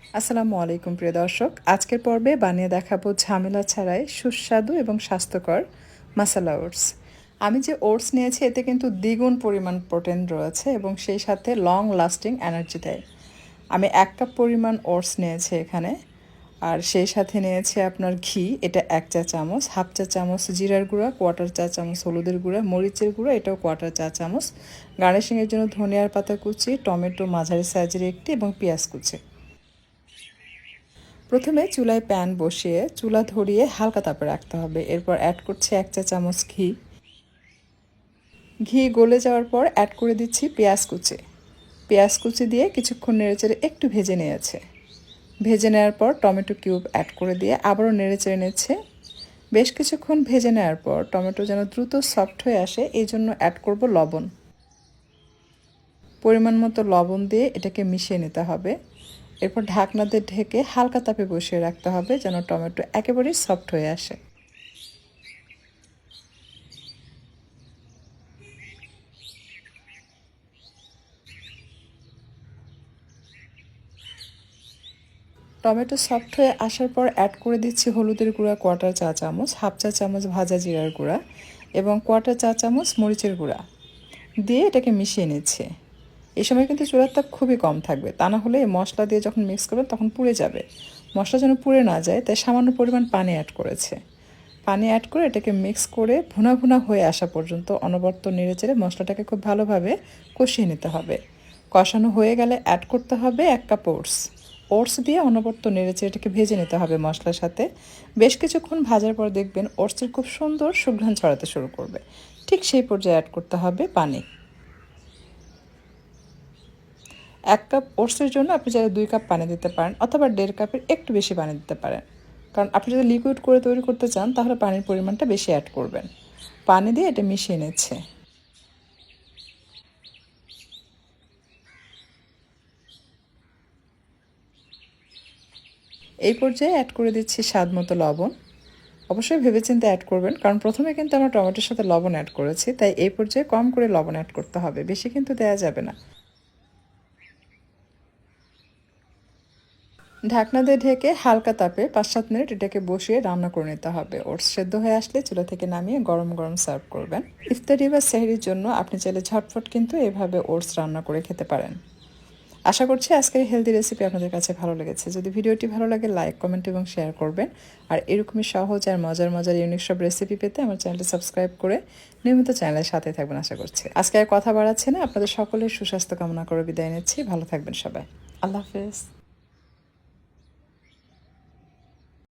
আসসালামু আলাইকুম প্রিয় দর্শক, আজকের পর্বে বানিয়ে দেখাবো ঝামেলা ছাড়াই সুস্বাদু এবং স্বাস্থ্যকর মাসালা ওটস। আমি যে ওটস নিয়েছি এতে কিন্তু দ্বিগুণ পরিমাণ প্রোটিন রয়েছে এবং সেই সাথে লং লাস্টিং এনার্জি দেয়। আমি 1 কাপ পরিমাণ ওটস নিয়েছি এখানে, আর সেই সাথে নিয়েছি আপনার ঘি, এটা 1 চা চামচ, হাফ চা চামচ জিরার গুঁড়া, কোয়ার্টার চা চামচ হলুদের গুঁড়া, মরিচের গুঁড়া এটাও কোয়ার্টার চা চামচ, গার্নিশিংয়ের জন্য ধনিয়ার পাতা কুচি, টমেটো মাঝারি সাইজের একটি এবং পেঁয়াজ কুচি। প্রথমে চুলায় প্যান বসিয়ে চুলা ধরিয়ে হালকা তাপে রাখতে হবে। এরপর অ্যাড করছি 1 চা চামচ ঘি। ঘি গলে যাওয়ার পর অ্যাড করে দিচ্ছি পেঁয়াজ কুচি। পেঁয়াজ কুচি দিয়ে কিছুক্ষণ নেড়েচেড়ে একটু ভেজে নিয়েছে। ভেজে নেওয়ার পর টমেটো কিউব অ্যাড করে দিয়ে আবারও নেড়েচেড়ে নিচ্ছে। বেশ কিছুক্ষণ ভেজে নেওয়ার পর টমেটো যেন দ্রুত সফট হয়ে আসে এই জন্য অ্যাড করব লবণ। পরিমাণ মতো লবণ দিয়ে এটাকে মিশিয়ে নিতে হবে। এরপর ঢাকনা দিয়ে ঢেকে হালকা তাপে বসিয়ে রাখতে হবে যেন টমেটো একেবারেই সফট হয়ে আসে। টমেটো সফট হয়ে আসার পর অ্যাড করে দিচ্ছি হলুদের গুঁড়া কোয়ার্টার চা চামচ, হাফ চা চামচ ভাজা জিরার গুঁড়া এবং কোয়ার্টার চা চামচ মরিচের গুঁড়া দিয়ে এটাকে মিশিয়ে নিচ্ছে। এই সময় কিন্তু চুলার তাপ খুবই কম থাকবে, তা না হলে মশলা দিয়ে যখন মিক্স করবেন তখন পুড়ে যাবে। মশলা যেন পুড়ে না যায় তাই সামান্য পরিমাণ পানি অ্যাড করেছে। পানি অ্যাড করে এটাকে মিক্স করে ভুনা ভুনা হয়ে আসা পর্যন্ত অনবরত নেড়েচেড়ে মশলাটাকে খুব ভালোভাবে কষিয়ে নিতে হবে। কষানো হয়ে গেলে অ্যাড করতে হবে 1 কাপ ওটস। ওটস দিয়ে অনবরত নেড়েচেড়ে এটাকে ভেজে নিতে হবে মশলার সাথে। বেশ কিছুক্ষণ ভাজার পর দেখবেন ওটসের খুব সুন্দর সুঘ্রাণ ছড়াতে শুরু করবে। ঠিক সেই পর্যায়ে অ্যাড করতে হবে পানি। 1 কাপ ওটসের জন্য আপনি চাইলে 2 কাপ পানি দিতে পারেন অথবা 1.5 কাপের একটু বেশি পানি দিতে পারেন। কারণ আপনি যদি লিকুইড করে তৈরি করতে চান তাহলে পানির পরিমাণটা বেশি অ্যাড করবেন। পানি দিয়ে এটা মিশিয়ে নিচ্ছে। এই পর্যায়ে অ্যাড করে দিচ্ছি স্বাদ মতো লবণ। অবশ্যই ভেবেচিন্তে অ্যাড করবেন কারণ প্রথমে কিন্তু আমরা টমেটোর সাথে লবণ অ্যাড করেছি, তাই এই পর্যায়ে কম করে লবণ অ্যাড করতে হবে, বেশি কিন্তু দেওয়া যাবে না। ঢাকনা দিয়ে ঢেকে হালকা তাপে 5-7 মিনিট এটাকে বসিয়ে রান্না করে নিতে হবে। ওটস সেদ্ধ হয়ে আসলে চুলা থেকে নামিয়ে গরম গরম সার্ভ করবেন। ইফতারি বা সেহরির জন্য আপনি চাইলে ঝটফট কিন্তু এভাবে ওটস রান্না করে খেতে পারেন। আশা করছি আজকের হেলদি রেসিপি আপনাদের কাছে ভালো লেগেছে। যদি ভিডিওটি ভালো লাগে লাইক, কমেন্ট এবং শেয়ার করবেন। আর এরকমই সহজ আর মজার মজার ইউনিক সব রেসিপি পেতে আমার চ্যানেলটি সাবস্ক্রাইব করে নিয়মিত চ্যানেলের সাথে থাকবেন আশা করছি। আজকে আর কথা বাড়াচ্ছি না, আপনাদের সকলের সুস্বাস্থ্য কামনা করে বিদায় নিচ্ছি। ভালো থাকবেন সবাই। আল্লাহ হাফেজ।